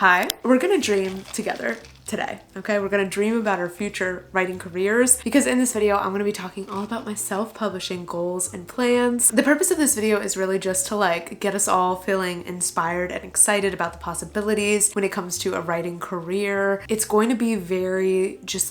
Hi, we're gonna dream together today, okay? We're gonna dream about our future writing careers because in this video, I'm gonna be talking all about my self-publishing goals and plans. The purpose of this video is really just to get us all feeling inspired and excited about the possibilities when it comes to a writing career. It's going to be very just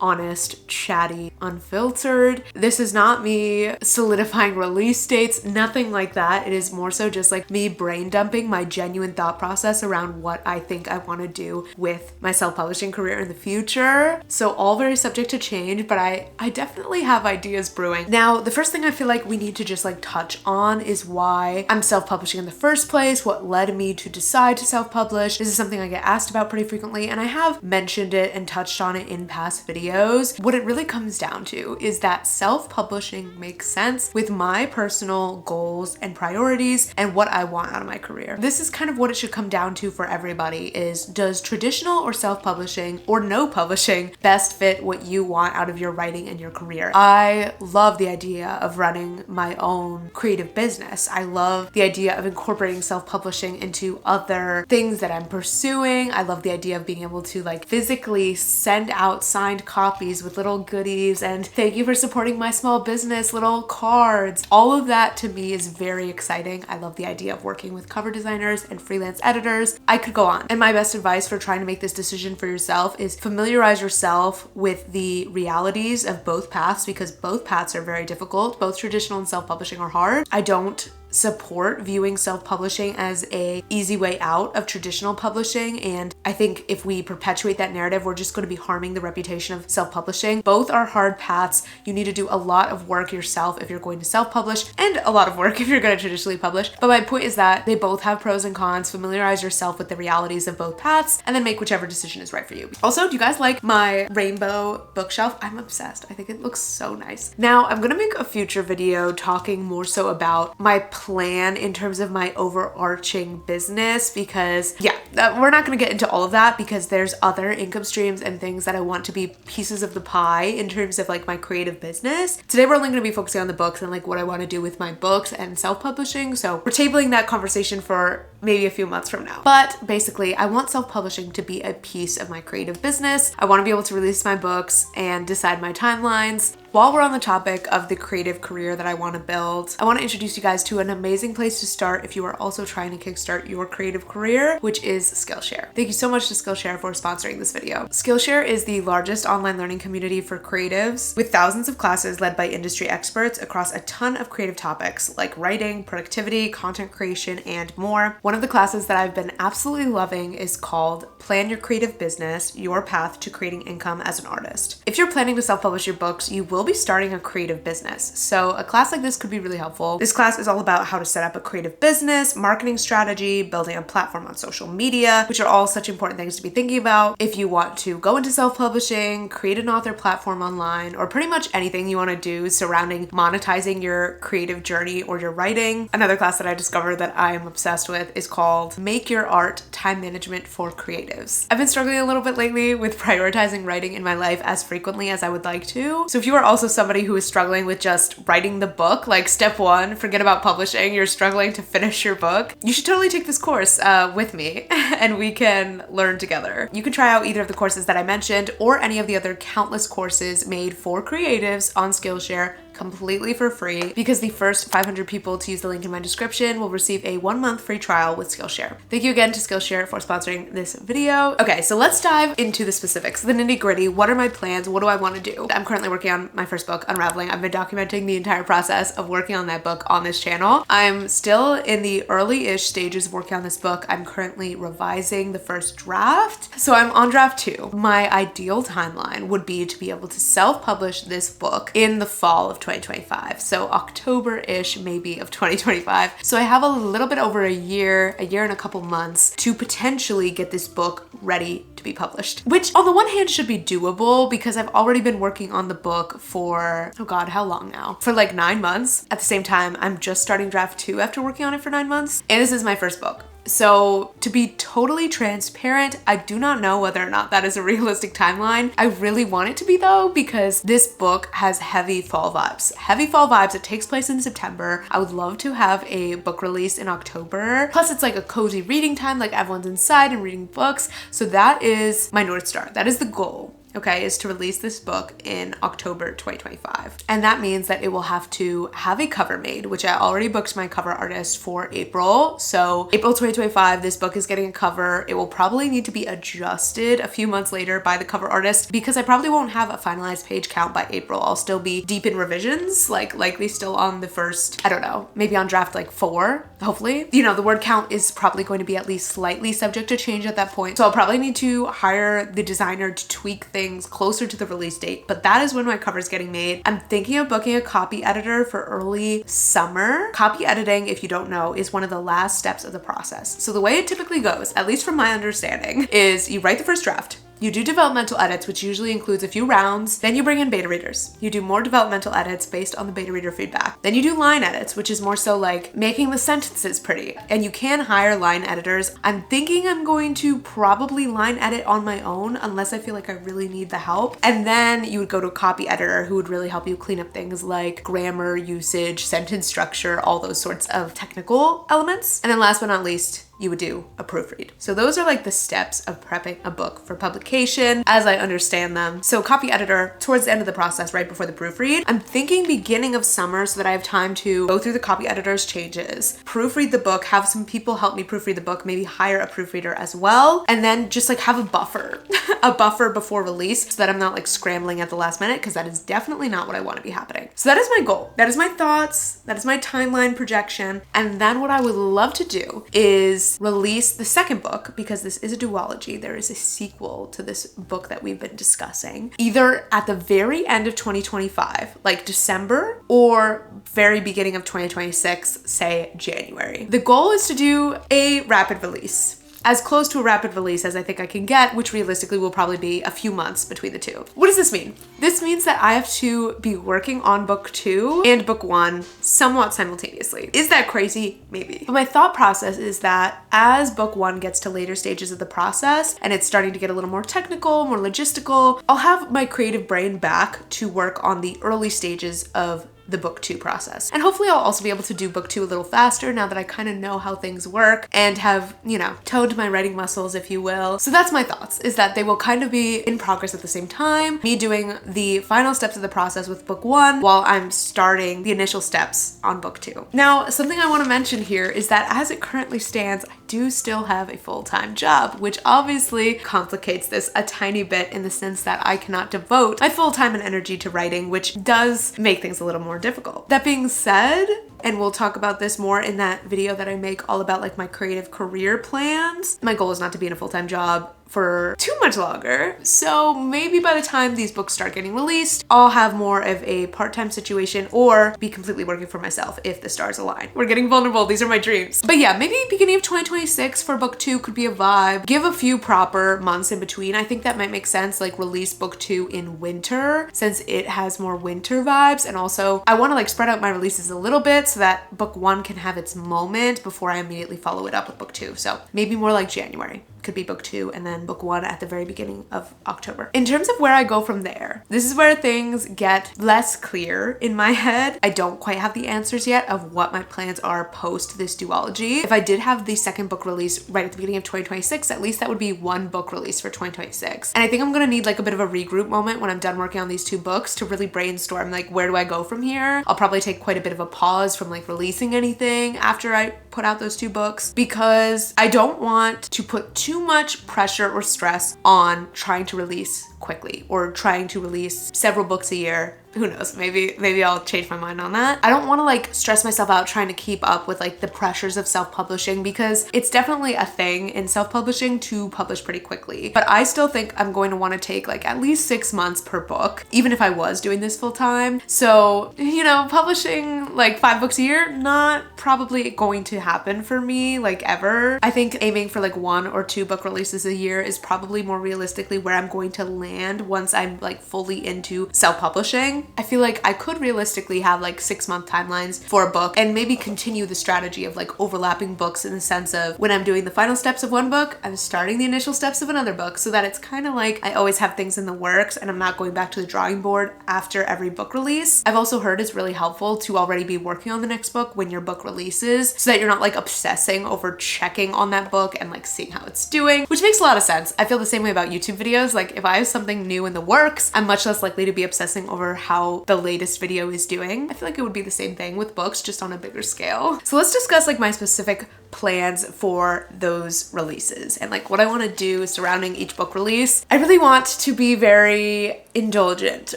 honest, chatty, unfiltered. This is not me solidifying release dates, nothing like that. It is more so just me brain dumping my genuine thought process around what I think I want to do with my self-publishing career in the future. So all very subject to change, but I definitely have ideas brewing. Now, the first thing I feel like we need to just touch on is why I'm self-publishing in the first place, what led me to decide to self-publish. This is something I get asked about pretty frequently, and I have mentioned it and touched on it in past videos. What it really comes down to is that self-publishing makes sense with my personal goals and priorities and what I want out of my career. This is kind of what it should come down to for everybody is, does traditional or self-publishing or no publishing best fit what you want out of your writing and your career? I love the idea of running my own creative business. I love the idea of incorporating self-publishing into other things that I'm pursuing. I love the idea of being able to physically send out signed copies with little goodies and thank you for supporting my small business, little cards. All of that to me is very exciting. I love the idea of working with cover designers and freelance editors. I could go on. And my best advice for trying to make this decision for yourself is familiarize yourself with the realities of both paths because both paths are very difficult. Both traditional and self-publishing are hard. I don't support viewing self-publishing as a easy way out of traditional publishing, and I think if we perpetuate that narrative, we're just going to be harming the reputation of self-publishing. Both are hard paths. You need to do a lot of work yourself if you're going to self-publish and a lot of work if you're going to traditionally publish. But my point is that they both have pros and cons. Familiarize yourself with the realities of both paths and then make whichever decision is right for you. Also, do you guys like my rainbow bookshelf? I'm obsessed. I think it looks so nice. Now, I'm going to make a future video talking more so about my plan in terms of my overarching business because we're not going to get into all of that because there's other income streams and things that I want to be pieces of the pie in terms of my creative business. Today we're only going to be focusing on the books and what I want to do with my books and self-publishing, so we're tabling that conversation for maybe a few months from now. But basically, I want self-publishing to be a piece of my creative business. I want to be able to release my books and decide my timelines. While we're on the topic of the creative career that I want to build, I want to introduce you guys to an amazing place to start if you are also trying to kickstart your creative career, which is Skillshare. Thank you so much to Skillshare for sponsoring this video. Skillshare is the largest online learning community for creatives with thousands of classes led by industry experts across a ton of creative topics like writing, productivity, content creation, and more. One of the classes that I've been absolutely loving is called Plan Your Creative Business, Your Path to Creating Income as an Artist. If you're planning to self-publish your books, you will be starting a creative business. So a class like this could be really helpful. This class is all about how to set up a creative business, marketing strategy, building a platform on social media, which are all such important things to be thinking about if you want to go into self-publishing, create an author platform online, or pretty much anything you want to do surrounding monetizing your creative journey or your writing. Another class that I discovered that I am obsessed with is called Make Your Art Time Management for Creatives. I've been struggling a little bit lately with prioritizing writing in my life as frequently as I would like to. So if you are also somebody who is struggling with just writing the book, step one, forget about publishing, you're struggling to finish your book, you should totally take this course with me and we can learn together. You can try out either of the courses that I mentioned or any of the other countless courses made for creatives on Skillshare completely for free because the first 500 people to use the link in my description will receive a 1-month free trial with Skillshare. Thank you again to Skillshare for sponsoring this video. Okay, so let's dive into the specifics, the nitty gritty. What are my plans? What do I want to do? I'm currently working on my first book, Unraveling. I've been documenting the entire process of working on that book on this channel. I'm still in the early-ish stages of working on this book. I'm currently revising the first draft. So I'm on draft 2. My ideal timeline would be to be able to self-publish this book in the fall of 2025. So October-ish maybe of 2025. So I have a little bit over a year and a couple months to potentially get this book ready to be published, which on the one hand should be doable because I've already been working on the book for, oh God, how long now? For 9 months. At the same time, I'm just starting draft 2 after working on it for 9 months. And this is my first book. So to be totally transparent, I do not know whether or not that is a realistic timeline. I really want it to be though, because this book has heavy fall vibes. Heavy fall vibes. It takes place in September. I would love to have a book release in October. Plus it's like a cozy reading time, like everyone's inside and reading books. So that is my North Star. That is the goal. Okay, is to release this book in October 2025. And that means that it will have to have a cover made, which I already booked my cover artist for April. So April 2025, this book is getting a cover. It will probably need to be adjusted a few months later by the cover artist because I probably won't have a finalized page count by April. I'll still be deep in revisions, like likely still on the first, I don't know, maybe on draft like 4, hopefully. You know, the word count is probably going to be at least slightly subject to change at that point. So I'll probably need to hire the designer to tweak things closer to the release date, but that is when my cover is getting made. I'm thinking of booking a copy editor for early summer. Copy editing, if you don't know, is one of the last steps of the process. So the way it typically goes, at least from my understanding, is you write the first draft. You do developmental edits, which usually includes a few rounds. Then you bring in beta readers. You do more developmental edits based on the beta reader feedback. Then you do line edits, which is more so like making the sentences pretty. And you can hire line editors. I'm thinking I'm going to probably line edit on my own unless I feel like I really need the help. And then you would go to a copy editor who would really help you clean up things like grammar, usage, sentence structure, all those sorts of technical elements. And then last but not least, you would do a proofread. So those are like the steps of prepping a book for publication as I understand them. So copy editor towards the end of the process, right before the proofread. I'm thinking beginning of summer so that I have time to go through the copy editor's changes, proofread the book, have some people help me proofread the book, maybe hire a proofreader as well, and then just like have a buffer, a buffer before release so that I'm not like scrambling at the last minute, because that is definitely not what I want to be happening. So that is my goal. That is my thoughts. That is my timeline projection. And then what I would love to do is release the second book, because this is a duology. There is a sequel to this book that we've been discussing, either at the very end of 2025, like December, or very beginning of 2026, say January. The goal is to do a rapid release. As close to a rapid release as I think I can get, which realistically will probably be a few months between the two. What does this mean? This means that I have to be working on book 2 and book 1 somewhat simultaneously. Is that crazy? Maybe. But my thought process is that as book 1 gets to later stages of the process and it's starting to get a little more technical, more logistical, I'll have my creative brain back to work on the early stages of the book 2 process. And hopefully I'll also be able to do book 2 a little faster now that I kind of know how things work and have, you know, toned my writing muscles, if you will. So that's my thoughts, is that they will kind of be in progress at the same time. Me doing the final steps of the process with book 1 while I'm starting the initial steps on book 2. Now, something I want to mention here is that as it currently stands, I do still have a full-time job, which obviously complicates this a tiny bit in the sense that I cannot devote my full time and energy to writing, which does make things a little more difficult. That being said, and we'll talk about this more in that video that I make all about like my creative career plans, my goal is not to be in a full-time job for too much longer. So maybe by the time these books start getting released, I'll have more of a part-time situation or be completely working for myself if the stars align. We're getting vulnerable. These are my dreams. But yeah, maybe beginning of 2026 for book 2 could be a vibe. Give a few proper months in between. I think that might make sense. Like release book 2 in winter since it has more winter vibes. And also I want to like spread out my releases a little bit so that book 1 can have its moment before I immediately follow it up with book 2. So maybe more like January. Could be book 2 and then book 1 at the very beginning of October. In terms of where I go from there, this is where things get less clear in my head. I don't quite have the answers yet of what my plans are post this duology. If I did have the second book release right at the beginning of 2026, at least that would be one book release for 2026. And I think I'm gonna need like a bit of a regroup moment when I'm done working on these 2 books to really brainstorm like where do I go from here. I'll probably take quite a bit of a pause from like releasing anything after I put out those 2 books because I don't want to put too much pressure or stress on trying to release quickly or trying to release several books a year. Who knows, maybe I'll change my mind on that. I don't want to like stress myself out trying to keep up with like the pressures of self-publishing because it's definitely a thing in self-publishing to publish pretty quickly. But I still think I'm going to want to take like at least 6 months per book, even if I was doing this full time. So, you know, publishing like 5 books a year, not probably going to happen for me like ever. I think aiming for like 1 or 2 book releases a year is probably more realistically where I'm going to land once I'm like fully into self-publishing. publishing. I feel like I could realistically have like 6-month timelines for a book and maybe continue the strategy of like overlapping books in the sense of when I'm doing the final steps of one book, I'm starting the initial steps of another book, so that it's kind of like I always have things in the works and I'm not going back to the drawing board after every book release. I've also heard it's really helpful to already be working on the next book when your book releases so that you're not like obsessing over checking on that book and like seeing how it's doing, which makes a lot of sense. I feel the same way about YouTube videos. Like if I have something new in the works, I'm much less likely to be obsessing over how the latest video is doing. I feel like it would be the same thing with books, just on a bigger scale. So let's discuss like my specific plans for those releases and like what I want to do surrounding each book release. I really want to be very indulgent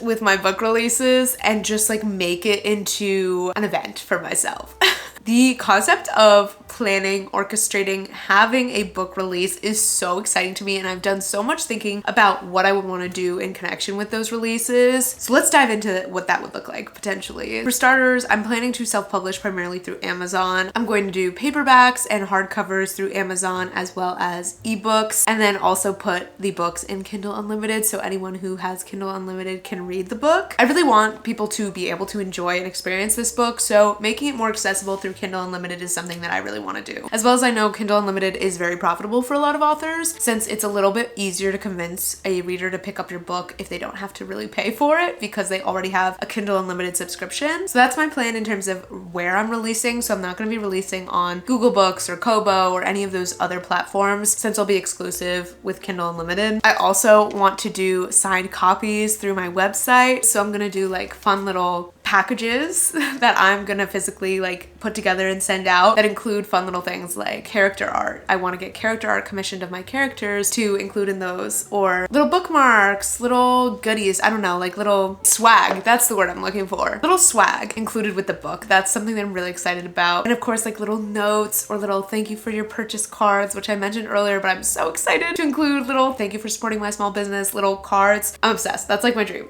with my book releases and just like make it into an event for myself. The concept of planning, orchestrating, having a book release is so exciting to me, and I've done so much thinking about what I would want to do in connection with those releases. So let's dive into what that would look like potentially. For starters, I'm planning to self-publish primarily through Amazon. I'm going to do paperbacks and hardcovers through Amazon as well as ebooks, and then also put the books in Kindle Unlimited so anyone who has Kindle Unlimited can read the book. I really want people to be able to enjoy and experience this book, so making it more accessible through Kindle Unlimited is something that I really want to do. As well as I know Kindle Unlimited is very profitable for a lot of authors since it's a little bit easier to convince a reader to pick up your book if they don't have to really pay for it because they already have a Kindle Unlimited subscription. So that's my plan in terms of where I'm releasing. So I'm not going to be releasing on Google Books or Kobo or any of those other platforms since I'll be exclusive with Kindle Unlimited. I also want to do signed copies through my website. So I'm going to do like fun little packages that I'm gonna physically like put together and send out that include fun little things like character art. I want to get character art commissioned of my characters to include in those, or little bookmarks, little goodies, I don't know, like little swag. That's the word I'm looking for. Little swag included with the book. That's something that I'm really excited about. And of course, like little notes or little thank you for your purchase cards, which I mentioned earlier, but I'm so excited to include little thank you for supporting my small business, little cards. I'm obsessed. That's like my dream.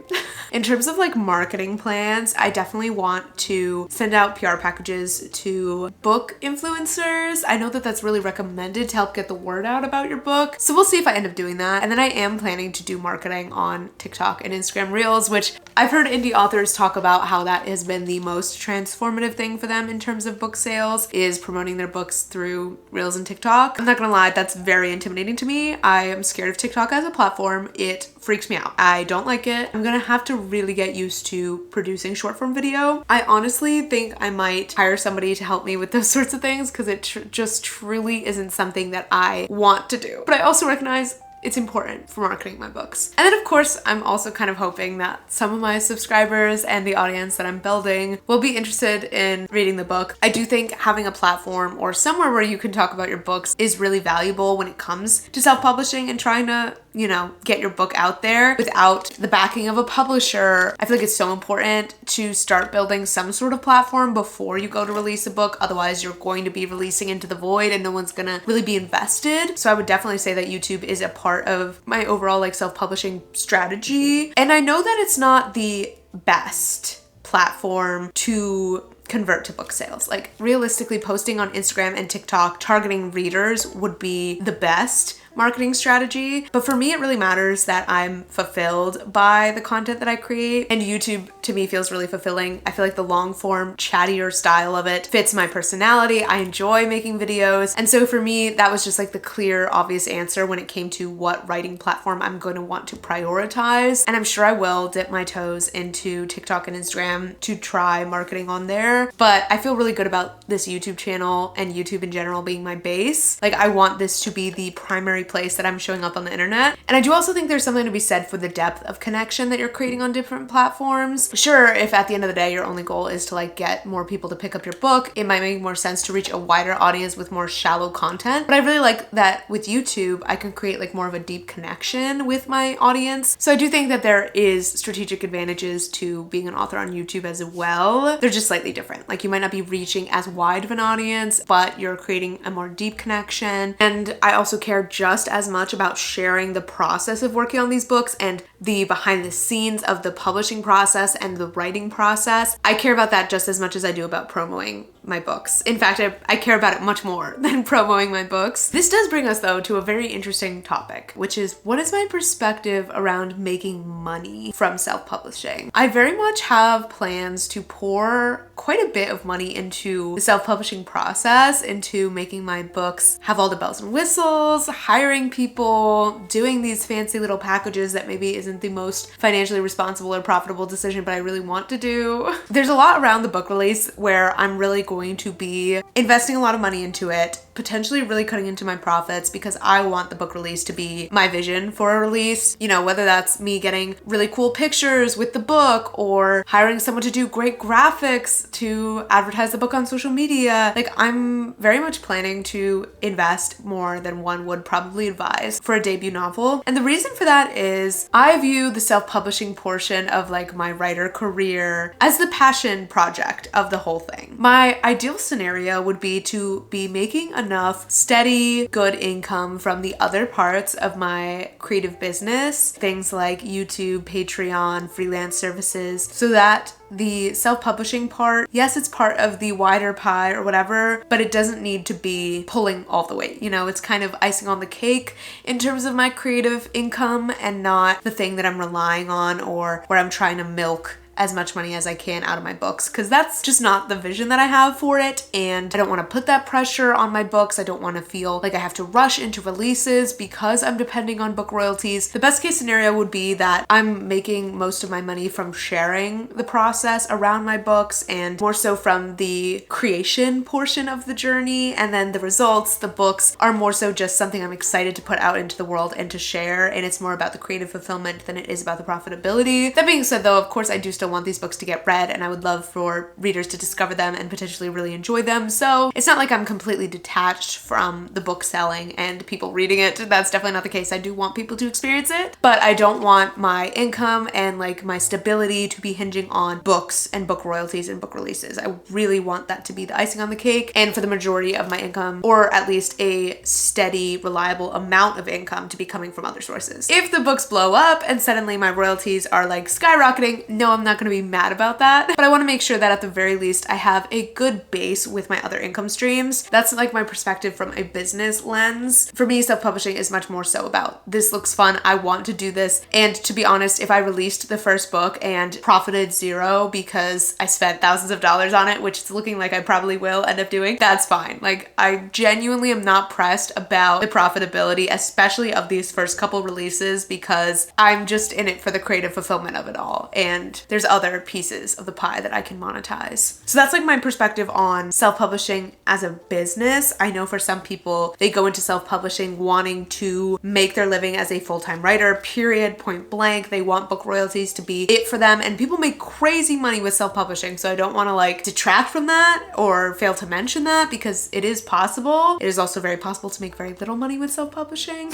In terms of like marketing plans, I definitely want to send out PR packages to book influencers. I know that that's really recommended to help get the word out about your book. So we'll see if I end up doing that. And then I am planning to do marketing on TikTok and Instagram Reels, which I've heard indie authors talk about how that has been the most transformative thing for them in terms of book sales, is promoting their books through Reels and TikTok. I'm not gonna lie, that's very intimidating to me. I am scared of TikTok as a platform. It freaks me out. I don't like it. I'm gonna have to really get used to producing short form video. I honestly think I might hire somebody to help me with those sorts of things because it just truly isn't something that I want to do. But I also recognize it's important for marketing my books. And then of course, I'm also kind of hoping that some of my subscribers and the audience that I'm building will be interested in reading the book. I do think having a platform or somewhere where you can talk about your books is really valuable when it comes to self-publishing and trying to, you know, get your book out there without the backing of a publisher. I feel like it's so important to start building some sort of platform before you go to release a book. Otherwise, you're going to be releasing into the void and no one's gonna really be invested. So I would definitely say that YouTube is a part of my overall like self-publishing strategy. And I know that it's not the best platform to convert to book sales. Like realistically, posting on Instagram and TikTok targeting readers would be the best marketing strategy. But for me, it really matters that I'm fulfilled by the content that I create. And YouTube to me feels really fulfilling. I feel like the long form, chattier style of it fits my personality. I enjoy making videos. And so for me, that was just like the clear, obvious answer when it came to what writing platform I'm going to want to prioritize. And I'm sure I will dip my toes into TikTok and Instagram to try marketing on there. But I feel really good about this YouTube channel and YouTube in general being my base. Like I want this to be the primary place that I'm showing up on the internet. And I do also think there's something to be said for the depth of connection that you're creating on different platforms. Sure, if at the end of the day your only goal is to like get more people to pick up your book, it might make more sense to reach a wider audience with more shallow content. But I really like that with YouTube, I can create like more of a deep connection with my audience. So I do think that there is strategic advantages to being an author on YouTube as well. They're just slightly different. Like you might not be reaching as wide of an audience, but you're creating a more deep connection. And I also care just as much about sharing the process of working on these books and the behind the scenes of the publishing process and the writing process. I care about that just as much as I do about promoting my books. In fact, I care about it much more than promoting my books. This does bring us though to a very interesting topic, which is what is my perspective around making money from self-publishing? I very much have plans to pour quite a bit of money into the self-publishing process, into making my books have all the bells and whistles, hiring people, doing these fancy little packages that maybe isn't the most financially responsible or profitable decision, but I really want to do. There's a lot around the book release where I'm really going to be investing a lot of money into it, potentially really cutting into my profits because I want the book release to be my vision for a release. You know, whether that's me getting really cool pictures with the book or hiring someone to do great graphics to advertise the book on social media. Like, I'm very much planning to invest more than one would probably advise for a debut novel. And the reason for that is I view the self-publishing portion of like my writer career as the passion project of the whole thing. My ideal scenario would be to be making enough steady, good income from the other parts of my creative business, things like YouTube, Patreon, freelance services, so that the self-publishing part, yes, it's part of the wider pie or whatever, but it doesn't need to be pulling all the weight. You know, it's kind of icing on the cake in terms of my creative income and not the thing that I'm relying on or where I'm trying to milk as much money as I can out of my books, because that's just not the vision that I have for it, and I don't want to put that pressure on my books. I don't want to feel like I have to rush into releases because I'm depending on book royalties. The best case scenario would be that I'm making most of my money from sharing the process around my books and more so from the creation portion of the journey, and then the results, the books, are more so just something I'm excited to put out into the world and to share, and it's more about the creative fulfillment than it is about the profitability. That being said though, of course I do still want these books to get read, and I would love for readers to discover them and potentially really enjoy them. So it's not like I'm completely detached from the book selling and people reading it. That's definitely not the case. I do want people to experience it, but I don't want my income and like my stability to be hinging on books and book royalties and book releases. I really want that to be the icing on the cake, and for the majority of my income, or at least a steady, reliable amount of income, to be coming from other sources. If the books blow up and suddenly my royalties are like skyrocketing, no, I'm not going to be mad about that, but I want to make sure that at the very least I have a good base with my other income streams. That's like my perspective from a business lens. For me, self-publishing is much more so about this looks fun, I want to do this, and to be honest, if I released the first book and profited zero because I spent thousands of dollars on it, which it's looking like I probably will end up doing, that's fine. Like, I genuinely am not pressed about the profitability, especially of these first couple releases, because I'm just in it for the creative fulfillment of it all, and there's other pieces of the pie that I can monetize. So that's like my perspective on self-publishing as a business. I know for some people, they go into self-publishing wanting to make their living as a full-time writer, period, point blank. They want book royalties to be it for them, and people make crazy money with self-publishing, so I don't want to like detract from that or fail to mention that, because it is possible. It is also very possible to make very little money with self-publishing.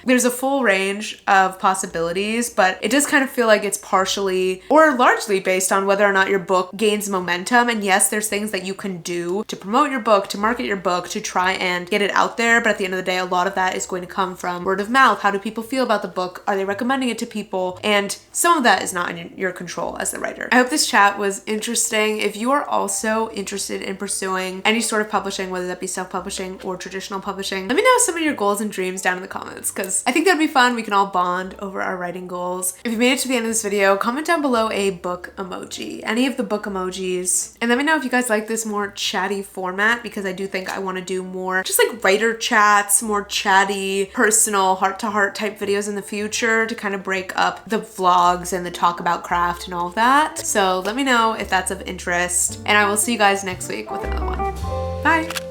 There's a full range of possibilities, but it does kind of feel like it's partially or largely based on whether or not your book gains momentum. And yes, there's things that you can do to promote your book, to market your book, to try and get it out there, but at the end of the day, a lot of that is going to come from word of mouth. How do people feel about the book? Are they recommending it to people? And some of that is not in your control as the writer. I hope this chat was interesting. If you are also interested in pursuing any sort of publishing, whether that be self-publishing or traditional publishing, let me know some of your goals and dreams down in the comments, because I think that'd be fun. We can all bond over our writing goals. If you made it to the end of this video, comment down below a book emoji, any of the book emojis, and let me know if you guys like this more chatty format, because I do think I want to do more just like writer chats, more chatty, personal, heart-to-heart type videos in the future to kind of break up the vlogs and the talk about craft and all of that. So let me know if that's of interest, and I will see you guys next week with another one. Bye!